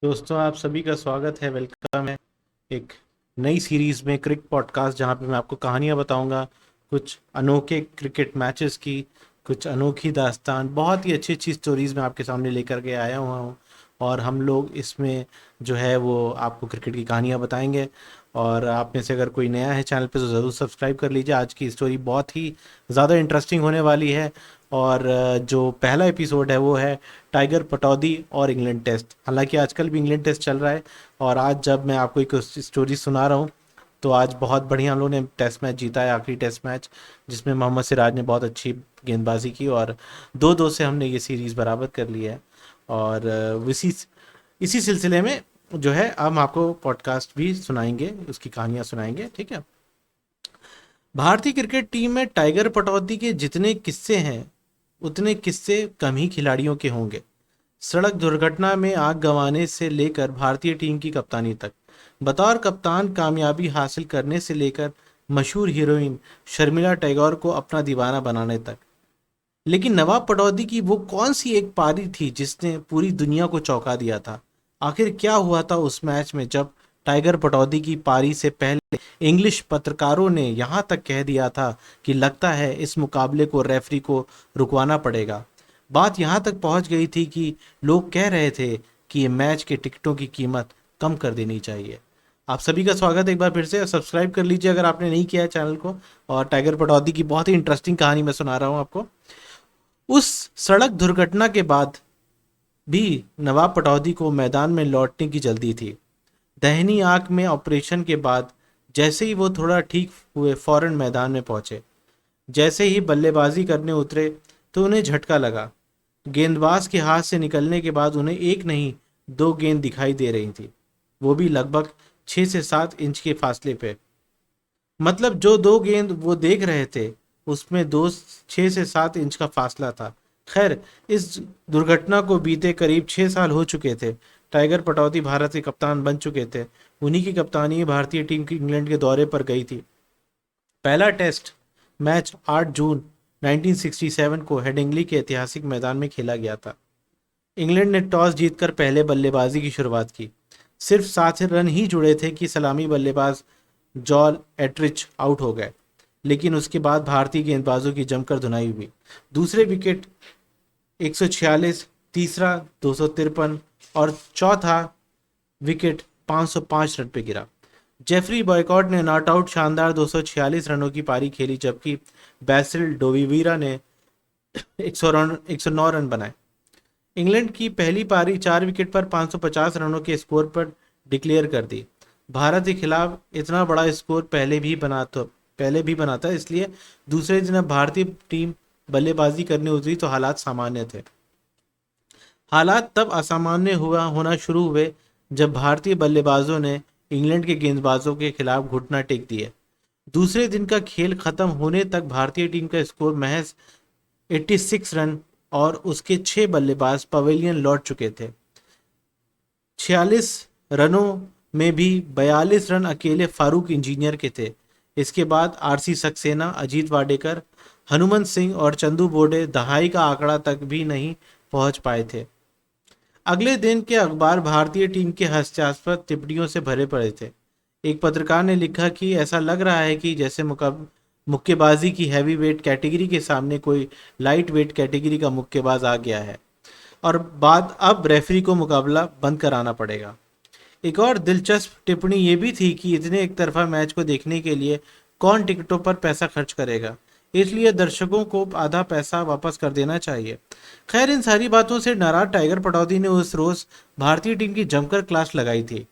दोस्तों, आप सभी का स्वागत है, वेलकम है एक नई सीरीज में क्रिक पॉडकास्ट, जहां पे मैं आपको कहानियां बताऊंगा कुछ अनोखे क्रिकेट मैचेस की, कुछ अनोखी दास्तान, बहुत ही अच्छी अच्छी स्टोरीज मैं आपके सामने लेकर के आया हुआ हूं। और हम लोग इसमें जो है वो आपको क्रिकेट की कहानियां बताएंगे। और आप में से अगर कोई नया है चैनल पे तो ज़रूर सब्सक्राइब कर लीजिए। आज की स्टोरी बहुत ही ज़्यादा इंटरेस्टिंग होने वाली है। और जो पहला एपिसोड है वो है टाइगर पटौदी और इंग्लैंड टेस्ट। हालांकि आजकल भी इंग्लैंड टेस्ट चल रहा है। और आज जब मैं आपको एक स्टोरी सुना रहा हूँ तो आज बहुत बढ़िया हम लोगों ने टेस्ट मैच जीता है, आखिरी टेस्ट मैच, जिसमें मोहम्मद सिराज ने बहुत अच्छी गेंदबाजी की और 2-2 से हमने ये सीरीज़ बराबर कर ली है। और इसी इसी सिलसिले में जो है हम आपको पॉडकास्ट भी सुनाएंगे, उसकी कहानियां सुनाएंगे, ठीक है। भारतीय क्रिकेट टीम में टाइगर पटौदी के जितने किस्से हैं उतने किस्से कम ही खिलाड़ियों के होंगे। सड़क दुर्घटना में आग गंवाने से लेकर भारतीय टीम की कप्तानी तक, बतौर कप्तान कामयाबी हासिल करने से लेकर मशहूर हीरोइन शर्मिला टैगोर को अपना दीवाना बनाने तक। लेकिन नवाब पटौदी की वो कौन सी एक पारी थी जिसने पूरी दुनिया को चौंका दिया था? आखिर क्या हुआ था उस मैच में जब टाइगर पटौदी की पारी से पहले इंग्लिश पत्रकारों ने यहां तक कह दिया था कि लगता है इस मुकाबले को रेफरी को रुकवाना पड़ेगा। बात यहां तक पहुंच गई थी कि लोग कह रहे थे कि ये मैच के टिकटों की कीमत कम कर देनी चाहिए। आप सभी का स्वागत है एक बार फिर से। सब्सक्राइब कर लीजिए अगर आपने नहीं किया है चैनल को। और टाइगर पटौदी की बहुत ही इंटरेस्टिंग कहानी मैं सुना रहा हूँ आपको। उस सड़क दुर्घटना के बाद भी नवाब पटौदी को मैदान में लौटने की जल्दी थी। दाहिनी आंख में ऑपरेशन के बाद जैसे ही वो थोड़ा ठीक हुए फौरन मैदान में पहुंचे। जैसे ही बल्लेबाजी करने उतरे तो उन्हें झटका लगा। गेंदबाज के हाथ से निकलने के बाद उन्हें एक नहीं, दो गेंद दिखाई दे रही थी, वो भी लगभग 6 से 7 इंच के फासले पे। मतलब जो दो गेंद वो देख रहे थे उसमें दो 6 से 7 इंच का फासला था। खैर, इस दुर्घटना को बीते करीब 6 साल हो चुके थे। टाइगर पटौदी भारत के कप्तान बन चुके थे। उन्हीं की कप्तानी में भारतीय टीम की इंग्लैंड के दौरे पर गई थी। पहला टेस्ट मैच 8 जून 1967 को हेडिंग्ली के ऐतिहासिक मैदान में खेला गया था। इंग्लैंड ने टॉस जीतकर पहले बल्लेबाजी की शुरुआत की। सिर्फ 7 रन ही जुड़े थे कि सलामी बल्लेबाज जॉल एट्रिच आउट हो गए। लेकिन उसके बाद भारतीय गेंदबाजों की जमकर धुनाई हुई। दूसरे विकेट 146, तीसरा 253 और चौथा विकेट 505 रन पे गिरा। जेफरी बॉयकॉट ने नॉट आउट शानदार 246 रनों की पारी खेली, जबकि बैसिल डोविवीरा ने 109 रन बनाए। इंग्लैंड की पहली पारी 4 विकेट पर 550 रनों के स्कोर पर डिक्लेयर कर दी। भारत के खिलाफ इतना बड़ा स्कोर पहले भी बना था, इसलिए दूसरे दिन अब भारतीय टीम बल्लेबाजी करने उतरी तो हालात सामान्य थे। हालात तब असामान्य हुआ होना शुरू हुए जब भारतीय बल्लेबाजों ने इंग्लैंड के गेंदबाजों के खिलाफ घुटना टेक दिए। दूसरे दिन का खेल खत्म होने तक भारतीय टीम का स्कोर महज 86 रन और उसके 6 बल्लेबाज पवेलियन लौट चुके थे। 46 रनों में भी 42 रन अकेले फारूक इंजीनियर के थे। इसके बाद आरसी सक्सेना, अजीत वाडेकर, हनुमंत सिंह और चंदू बोर्डे दहाई का आंकड़ा तक भी नहीं पहुंच पाए थे। अगले दिन के अखबार भारतीय टीम के हास्यास्पद टिप्पणियों से भरे पड़े थे। एक पत्रकार ने लिखा कि ऐसा लग रहा है कि जैसे मुक्केबाजी की हैवी वेट कैटेगरी के सामने कोई लाइट वेट कैटेगरी का मुक्केबाज आ गया है और बाद अब रेफरी को मुकाबला बंद कराना पड़ेगा। एक और दिलचस्प टिप्पणी ये भी थी कि इतने एक तरफा मैच को देखने के लिए कौन टिकटों पर पैसा खर्च करेगा, इसलिए दर्शकों को आधा पैसा वापस कर देना चाहिए। खैर, इन सारी बातों से नाराज टाइगर पटौदी ने उस रोज भारतीय टीम की जमकर क्लास लगाई थी।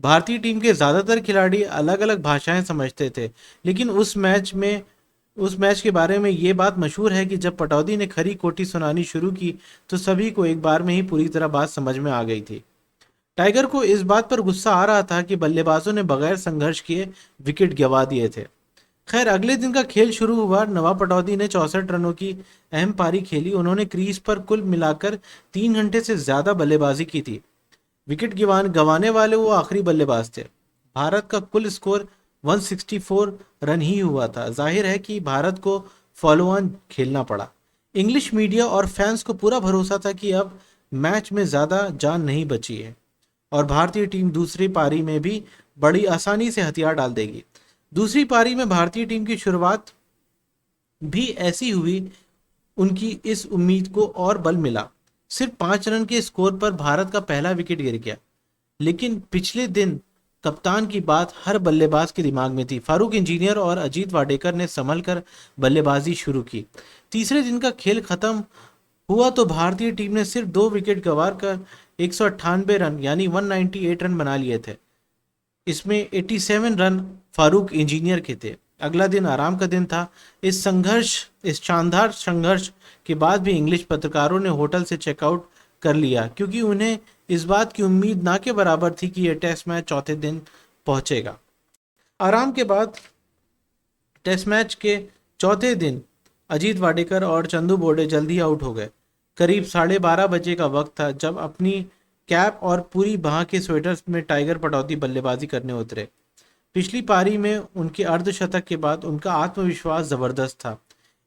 भारतीय टीम के ज़्यादातर खिलाड़ी अलग अलग भाषाएं समझते थे, लेकिन उस मैच के बारे में ये बात मशहूर है कि जब पटौदी ने खरी खोटी सुनानी शुरू की तो सभी को एक बार में ही पूरी तरह बात समझ में आ गई थी। टाइगर को इस बात पर गुस्सा आ रहा था कि बल्लेबाजों ने बगैर संघर्ष किए विकेट गंवा दिए थे। खैर, अगले दिन का खेल शुरू हुआ। नवाब पटौदी ने 64 रनों की अहम पारी खेली। उन्होंने क्रीज पर कुल मिलाकर 3 घंटे से ज्यादा बल्लेबाजी की थी। विकेट गंवाने वाले वो आखिरी बल्लेबाज थे। भारत का कुल स्कोर 164 रन ही हुआ था। जाहिर है कि भारत को फॉलो ऑन खेलना पड़ा। इंग्लिश मीडिया और फैंस को पूरा भरोसा था कि अब मैच में ज्यादा जान नहीं बची है। और भारतीय टीम दूसरी पारी में भी बड़ी आसानी से हथियार डाल देगी। दूसरी पारी में भारतीय टीम की शुरुआत भी ऐसी हुई, उनकी इस उम्मीद को और बल मिला। सिर्फ 5 रन के स्कोर पर भारत का पहला विकेट गिर गया, लेकिन पिछले दिन कप्तान की बात हर बल्लेबाज के दिमाग में थी। फारूक इंजीनियर और अजीत वाडेकर ने संभल कर बल्लेबाजी शुरू की। तीसरे दिन का खेल खत्म हुआ तो भारतीय टीम ने सिर्फ 2 विकेट गंवा कर 198 रन यानी 198 रन बना लिए थे। इसमें 87 रन फारूक इंजीनियर के थे। अगला दिन आराम का दिन था। इस शानदार संघर्ष के बाद भी इंग्लिश पत्रकारों ने होटल से चेकआउट कर लिया, क्योंकि उन्हें इस बात की उम्मीद ना के बराबर थी कि यह टेस्ट मैच चौथे दिन पहुंचेगा। आराम के बाद टेस्ट मैच के चौथे दिन अजीत वाडेकर और चंदू बोर्डे जल्दी आउट हो गए। करीब 12:30 बजे का वक्त था जब अपनी कैप और पूरी बाह के स्वेटर में टाइगर पटौदी बल्लेबाजी करने उतरे। पिछली पारी में उनके अर्धशतक के बाद उनका आत्मविश्वास जबरदस्त था।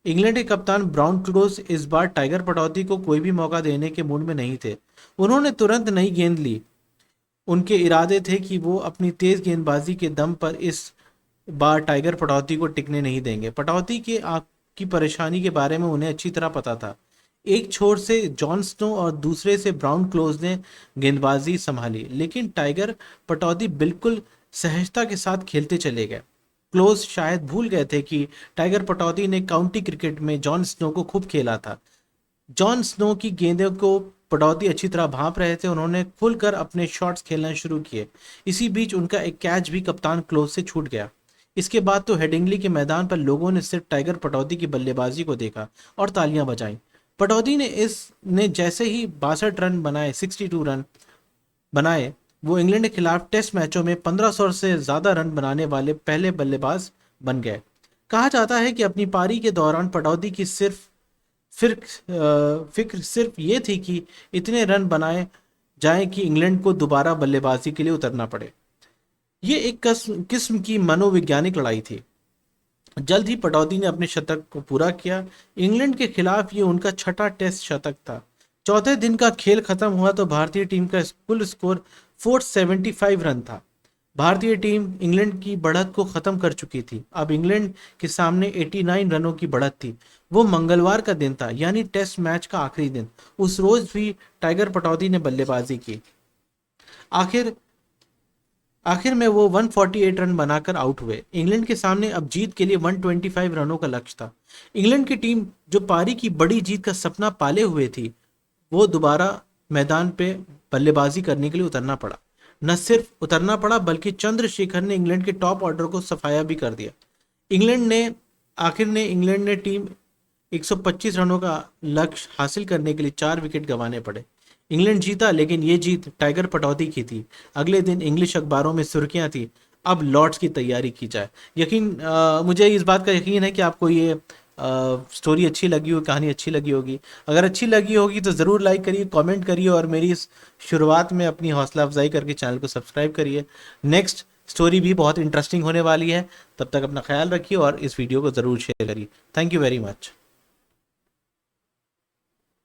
इंग्लैंड के कप्तान ब्राउन क्लोज इस बार टाइगर पटौदी को कोई भी मौका देने के मूड में नहीं थे। उन्होंने तुरंत नई गेंद ली। उनके इरादे थे कि वो अपनी तेज गेंदबाजी के दम पर इस बार टाइगर पटौदी को टिकने नहीं देंगे। पटौदी के आंख की परेशानी के बारे में उन्हें अच्छी तरह पता था। एक छोर से जॉन स्नो और दूसरे से ब्राउन क्लोज ने गेंदबाजी संभाली, लेकिन टाइगर पटौदी बिल्कुल सहजता के साथ खेलते चले गए। क्लोज शायद भूल गए थे कि टाइगर पटौदी ने काउंटी क्रिकेट में जॉन स्नो को खूब खेला था। जॉन स्नो की गेंदों को पटौदी अच्छी तरह भांप रहे थे। उन्होंने खुलकर अपने शॉट्स खेलना शुरू किए। इसी बीच उनका एक कैच भी कप्तान क्लोज से छूट गया। इसके बाद तो हेडिंग्ली के मैदान पर लोगों ने सिर्फ टाइगर पटौदी की बल्लेबाजी को देखा और तालियां बजाईं। पटौदी ने जैसे ही 62 रन बनाए, 62 रन बनाए, वो इंग्लैंड के खिलाफ टेस्ट मैचों में 1500 से ज्यादा रन बनाने वाले पहले बल्लेबाज बन गए। कहा जाता है कि अपनी पारी के दौरान पटौदी की फिक्र सिर्फ ये थी कि इतने रन बनाए जाएं कि इंग्लैंड को दोबारा बल्लेबाजी के लिए उतरना पड़े। ये एक किस्म की मनोवैज्ञानिक लड़ाई थी। जल्द ही पटौदी ने अपने शतक को पूरा किया। इंग्लैंड के खिलाफ ये उनका छठा टेस्ट शतक था। चौथे दिन का खेल खत्म हुआ तो भारतीय टीम का कुल स्कोर 475 रन था। भारतीय टीम इंग्लैंड की बढ़त को खत्म कर चुकी थी। अब इंग्लैंड के सामने 89 रनों की बढ़त थी। वो मंगलवार का दिन था, यानी टेस्ट मैच का आखिरी दिन। उस रोज भी टाइगर पटौदी ने बल्लेबाजी की। आखिर में वो 148 रन बनाकर आउट हुए। इंग्लैंड के सामने अब जीत के लिए 125 रनों का लक्ष्य था। इंग्लैंड की टीम जो पारी की बड़ी जीत का सपना पाले हुए थी, वो दोबारा मैदान पे बल्लेबाजी करने के लिए उतरना पड़ा। न सिर्फ उतरना पड़ा, बल्कि चंद्रशेखर ने इंग्लैंड के टॉप ऑर्डर को सफाया भी कर दिया। इंग्लैंड ने टीम 125 रनों का लक्ष्य हासिल करने के लिए 4 विकेट गंवाने पड़े। इंग्लैंड जीता, लेकिन ये जीत टाइगर पटौदी की थी। अगले दिन इंग्लिश अखबारों में सुर्खियां थी, अब लॉर्ड्स की तैयारी की जाए। मुझे इस बात का यकीन है कि आपको ये स्टोरी अच्छी लगी होगी, कहानी अच्छी लगी होगी। अगर अच्छी लगी होगी तो ज़रूर लाइक करिए, कमेंट करिए और मेरी इस शुरुआत में अपनी हौसला अफजाई करके चैनल को सब्सक्राइब करिए। नेक्स्ट स्टोरी भी बहुत इंटरेस्टिंग होने वाली है। तब तक अपना ख्याल रखिए और इस वीडियो को ज़रूर शेयर करिए। Thank you very much.